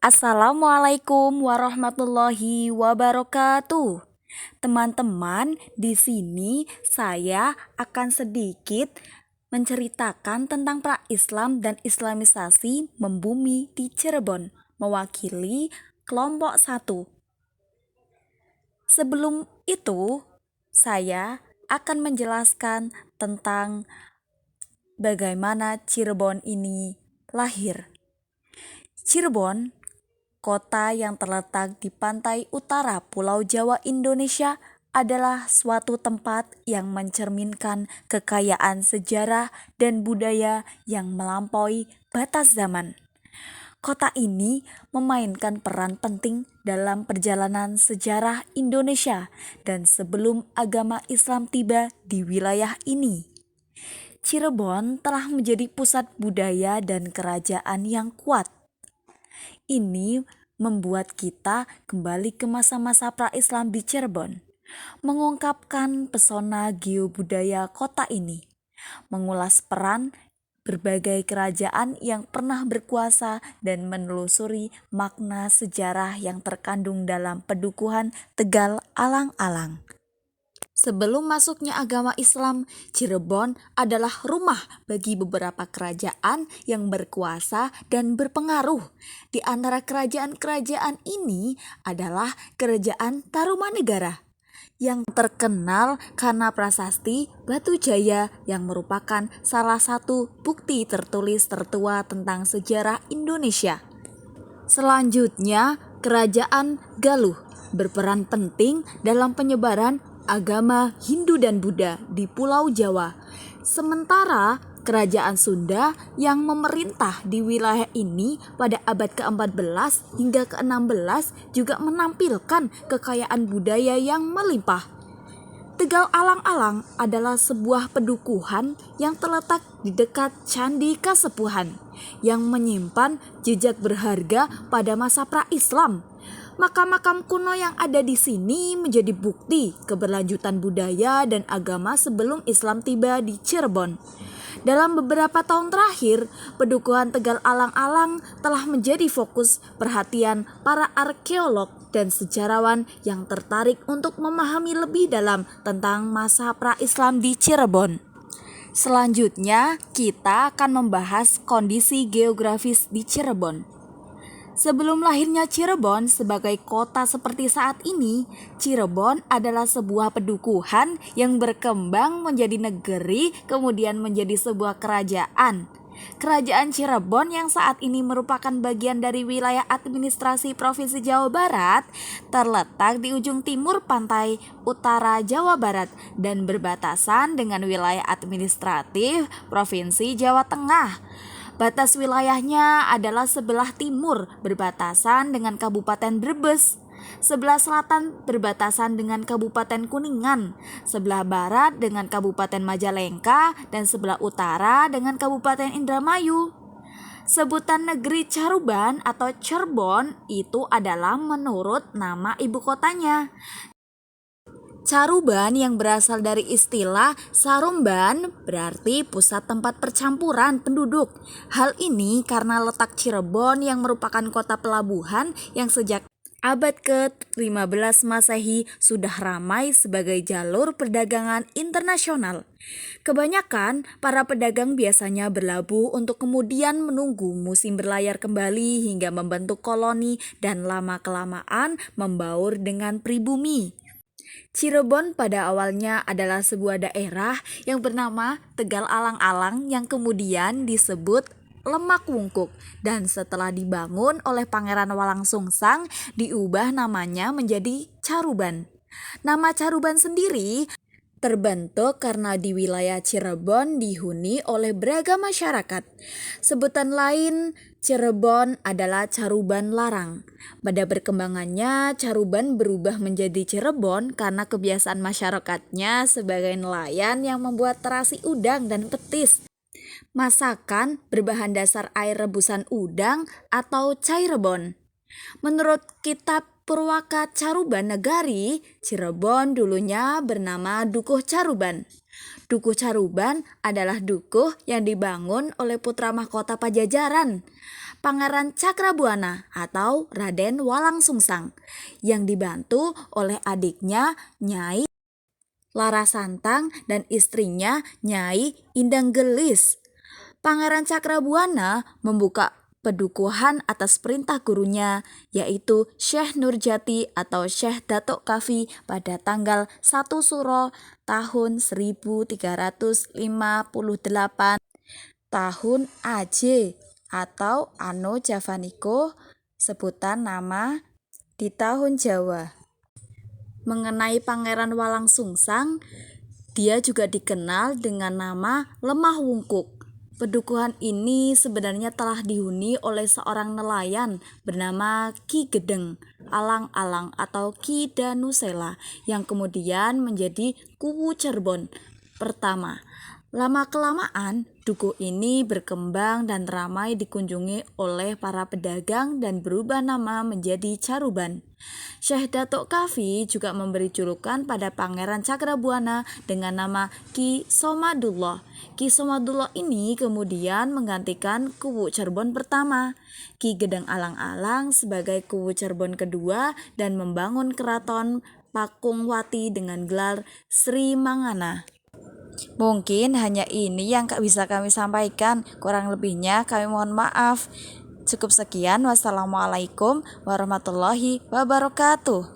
Assalamualaikum warahmatullahi wabarakatuh. Teman-teman, di sini saya akan sedikit menceritakan tentang pra-Islam dan Islamisasi membumi di Cirebon, mewakili kelompok 1. Sebelum itu, saya akan menjelaskan tentang bagaimana Cirebon ini lahir. Cirebon, kota yang terletak di pantai utara Pulau Jawa, Indonesia, adalah suatu tempat yang mencerminkan kekayaan sejarah dan budaya yang melampaui batas zaman. Kota ini memainkan peran penting dalam perjalanan sejarah Indonesia dan sebelum agama Islam tiba di wilayah ini. Cirebon telah menjadi pusat budaya dan kerajaan yang kuat. Ini membuat kita kembali ke masa-masa pra-Islam di Cirebon, mengungkapkan pesona geobudaya kota ini, mengulas peran berbagai kerajaan yang pernah berkuasa dan menelusuri makna sejarah yang terkandung dalam Pedukuhan Tegal Alang-Alang. Sebelum masuknya agama Islam, Cirebon adalah rumah bagi beberapa kerajaan yang berkuasa dan berpengaruh. Di antara kerajaan-kerajaan ini adalah Kerajaan Tarumanegara yang terkenal karena prasasti Batu Jaya yang merupakan salah satu bukti tertulis tertua tentang sejarah Indonesia. Selanjutnya, Kerajaan Galuh berperan penting dalam penyebaran agama Hindu dan Buddha di Pulau Jawa. Sementara Kerajaan Sunda yang memerintah di wilayah ini pada abad ke-14 hingga ke-16 juga menampilkan kekayaan budaya yang melimpah. Tegal Alang-Alang adalah sebuah pedukuhan yang terletak di dekat Candi Kasepuhan yang menyimpan jejak berharga pada masa pra-Islam. Makam-makam kuno yang ada di sini menjadi bukti keberlanjutan budaya dan agama sebelum Islam tiba di Cirebon. Dalam beberapa tahun terakhir, Pedukuhan Tegal Alang-Alang telah menjadi fokus perhatian para arkeolog dan sejarawan yang tertarik untuk memahami lebih dalam tentang masa pra-Islam di Cirebon. Selanjutnya, kita akan membahas kondisi geografis di Cirebon. Sebelum lahirnya Cirebon sebagai kota seperti saat ini, Cirebon adalah sebuah pedukuhan yang berkembang menjadi negeri, kemudian menjadi sebuah kerajaan. Kerajaan Cirebon yang saat ini merupakan bagian dari wilayah administrasi Provinsi Jawa Barat, terletak di ujung timur pantai utara Jawa Barat dan berbatasan dengan wilayah administratif Provinsi Jawa Tengah. Batas wilayahnya adalah sebelah timur berbatasan dengan Kabupaten Brebes, sebelah selatan berbatasan dengan Kabupaten Kuningan, sebelah barat dengan Kabupaten Majalengka, dan sebelah utara dengan Kabupaten Indramayu. Sebutan negeri Caruban atau Cirebon itu adalah menurut nama ibu kotanya. Caruban yang berasal dari istilah Sarumban berarti pusat tempat percampuran penduduk. Hal ini karena letak Cirebon yang merupakan kota pelabuhan yang sejak abad ke-15 Masehi sudah ramai sebagai jalur perdagangan internasional. Kebanyakan para pedagang biasanya berlabuh untuk kemudian menunggu musim berlayar kembali hingga membentuk koloni dan lama-kelamaan membaur dengan pribumi. Cirebon pada awalnya adalah sebuah daerah yang bernama Tegal Alang-Alang yang kemudian disebut Lemak Wungkuk dan setelah dibangun oleh Pangeran Walangsungsang diubah namanya menjadi Caruban. Nama Caruban sendiri terbentuk karena di wilayah Cirebon dihuni oleh beragam masyarakat. Sebutan lain Cirebon adalah Caruban Larang. Pada perkembangannya, Caruban berubah menjadi Cirebon karena kebiasaan masyarakatnya sebagai nelayan yang membuat terasi udang dan petis. Masakan berbahan dasar air rebusan udang atau cairebon. Menurut kitab Purwaka Caruban Negari, Cirebon dulunya bernama Dukuh Caruban. Dukuh Caruban adalah dukuh yang dibangun oleh putra mahkota Pajajaran. Pangeran Cakrabuana atau Raden Walang Sungsang yang dibantu oleh adiknya Nyai Larasantang dan istrinya Nyai Indanggelis. Pangeran Cakrabuana membuka pedukuhan atas perintah gurunya, yaitu Syekh Nurjati atau Syekh Datuk Kafi pada tanggal 1 Suro tahun 1358 tahun AJ atau Anno Javaniko, sebutan nama di tahun Jawa. Mengenai Pangeran Walang Sungsang, dia juga dikenal dengan nama Lemah Wungkuk. Pedukuhan ini sebenarnya telah dihuni oleh seorang nelayan bernama Ki Gedeng Alang-Alang atau Ki Danusela yang kemudian menjadi Kuwu Cirebon pertama. Lama-kelamaan, dukuh ini berkembang dan ramai dikunjungi oleh para pedagang dan berubah nama menjadi Caruban. Syekh Datuk Kafi juga memberi julukan pada Pangeran Cakrabuana dengan nama Ki Somadullah. Ki Somadullah ini kemudian menggantikan Kuwu Cirebon pertama, Ki Gedeng Alang-Alang sebagai Kuwu Cirebon kedua dan membangun keraton Pakungwati dengan gelar Sri Mangana. Mungkin hanya ini yang bisa kami sampaikan, kurang lebihnya kami mohon maaf. Cukup sekian, wassalamualaikum warahmatullahi wabarakatuh.